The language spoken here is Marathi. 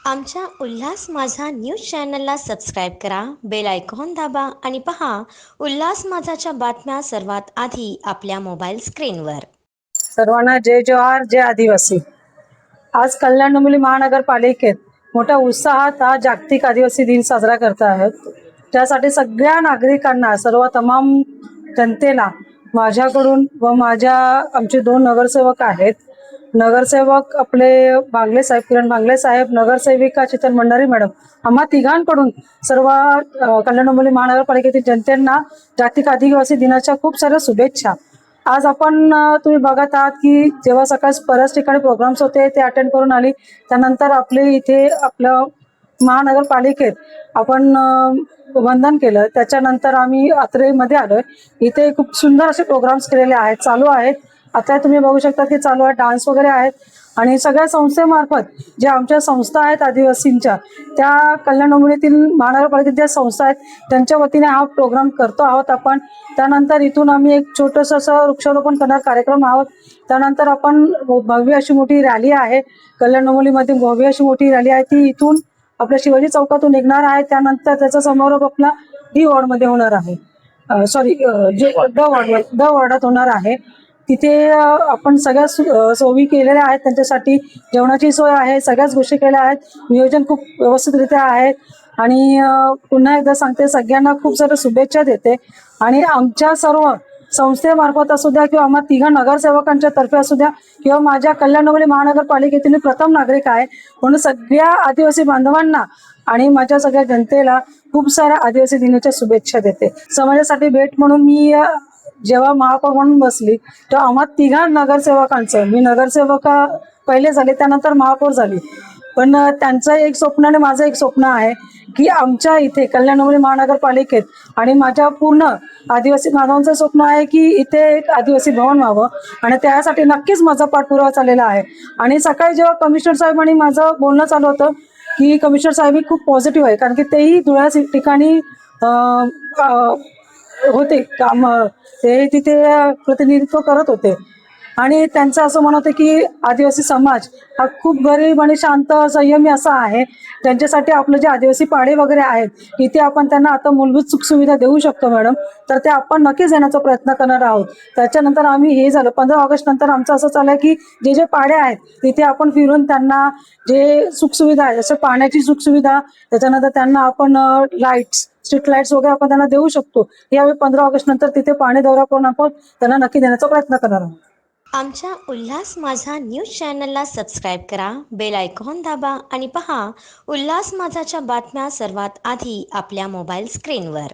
आमच्या उल्हास माझा न्यूज चॅनलला सबस्क्राईब करा, बेल आयकॉन दाबा आणि पहा उल्हास माझाच्या बातम्या सर्वात आधी आपल्या मोबाईल स्क्रीनवर। सर्वांना जय जोहार, जय आदिवासी। आज कल्याण डोंबिवली महानगरपालिकेत मोठ्या उत्साहात हा जागतिक आदिवासी दिन साजरा करत आहेत। त्यासाठी सगळ्या नागरिकांना, सर्व तमाम जनतेला माझ्याकडून व आमचे 2 नगरसेवक आहेत, नगरसेवक आपले बांगले साहेब, किरण बांगले साहेब, नगरसेविका चितल भंडारी मॅडम, आम्हा तिघांकडून सर्व कल्याण डोंबिवली महानगरपालिकेतील जनतेला जागतिक आदिवासी दिनाच्या खूप साऱ्या शुभेच्छा। आज आपण तुम्ही बघत आहात की जेव्हा सकाळी बऱ्याच ठिकाणी प्रोग्राम्स होते ते अटेंड करून आली, त्यानंतर आपले इथे आपलं महानगरपालिकेत आपण वंदन केलं। त्याच्यानंतर आम्ही यात्रेमध्ये आलोय। इथे खूप सुंदर असे प्रोग्राम्स केलेले आहेत, चालू आहेत। आता तुम्ही बघू शकता की चालू आहे, डान्स वगैरे आहेत आणि सगळ्या संस्थेमार्फत जे आमच्या संस्था आहेत आदिवासींच्या, त्या कल्याण डोंबिवलीतील महानगरपालिकेतील ज्या संस्था आहेत त्यांच्या वतीने हा प्रोग्राम करतो आहोत आपण। त्यानंतर इथून आम्ही एक छोटंसं असं वृक्षारोपण करणार कार्यक्रम आहोत। त्यानंतर आपण भव्य अशी मोठी रॅली आहे, कल्याण डोंबिवलीमध्ये भव्य अशी मोठी रॅली आहे, ती इथून आपल्या शिवाजी चौकातून निघणार आहे। त्यानंतर त्याचा समारोप आपला डी वॉर्डमध्ये होणार आहे, ड वॉर्डात होणार आहे। तिथे आपण सगळ्या सोयी केलेल्या आहेत, त्यांच्यासाठी जेवणाची सोय आहे, सगळ्याच गोष्टी केल्या आहेत, नियोजन खूप व्यवस्थितरित्या आहे। आणि पुन्हा एकदा सांगते, सगळ्यांना खूप साऱ्या शुभेच्छा देते। आणि आमच्या सर्व संस्थेमार्फत असू द्या किंवा आम्हा 3 नगरसेवकांच्या तर्फे असू द्या किंवा माझ्या कल्याण डोंबिवली महानगरपालिकेतील प्रथम नागरिक आहे म्हणून सगळ्या आदिवासी बांधवांना आणि माझ्या सगळ्या जनतेला खूप साऱ्या आदिवासी दिनाच्या शुभेच्छा देते। समाजासाठी भेट म्हणून मी जेव्हा महापौर म्हणून बसली तेव्हा आम्हा 3 नगरसेवकांचं, मी नगरसेवका पहिले झाले, त्यानंतर महापौर झाली, पण त्यांचं एक स्वप्न आणि माझं एक स्वप्न आहे की आमच्या इथे कल्याण डोंबिवली महानगरपालिकेत आणि माझ्या पूर्ण आदिवासी बांधवांचं स्वप्न आहे की इथे एक आदिवासी भवन व्हावं आणि त्यासाठी नक्कीच माझा पाठपुरावा चाललेला आहे। आणि सकाळी जेव्हा कमिशनर साहेबांनी माझं बोलणं चालू होतं की कमिशनर साहेब खूप पॉझिटिव्ह आहे, कारण की तेही धुळ्या ठिकाणी होते काम, ते तिथे प्रतिनिधित्व करत होते आणि त्यांचं असं म्हणत होतं की आदिवासी समाज हा खूप गरीब आणि शांत संयमी असा आहे, त्यांच्यासाठी आपलं जे आदिवासी पाडे वगैरे आहेत इथे आपण त्यांना आता मूलभूत सुखसुविधा देऊ शकतो मॅडम, तर ते आपण नक्कीच देण्याचा प्रयत्न करणार आहोत। त्याच्यानंतर आम्ही हे झालं 15 ऑगस्ट नंतर आमचं असं चाललं की जे जे पाडे आहेत तिथे आपण फिरून त्यांना जे सुखसुविधा आहे, जसं पाण्याची सुखसुविधा, त्याच्यानंतर त्यांना आपण लाईट्स, स्ट्रीट लाईट्स वगैरे आपण त्यांना देऊ शकतो। यावेळी 15 ऑगस्ट नंतर तिथे पाणी दौरा करून आपण त्यांना नक्की देण्याचा प्रयत्न करणार आहोत। आमच्या उल्हास माझा न्यूज चॅनलला सबस्क्राईब करा, बेल आयकॉन दाबा आणि पहा उल्हास माझाच्या बातम्या सर्वात आधी आपल्या मोबाईल स्क्रीनवर।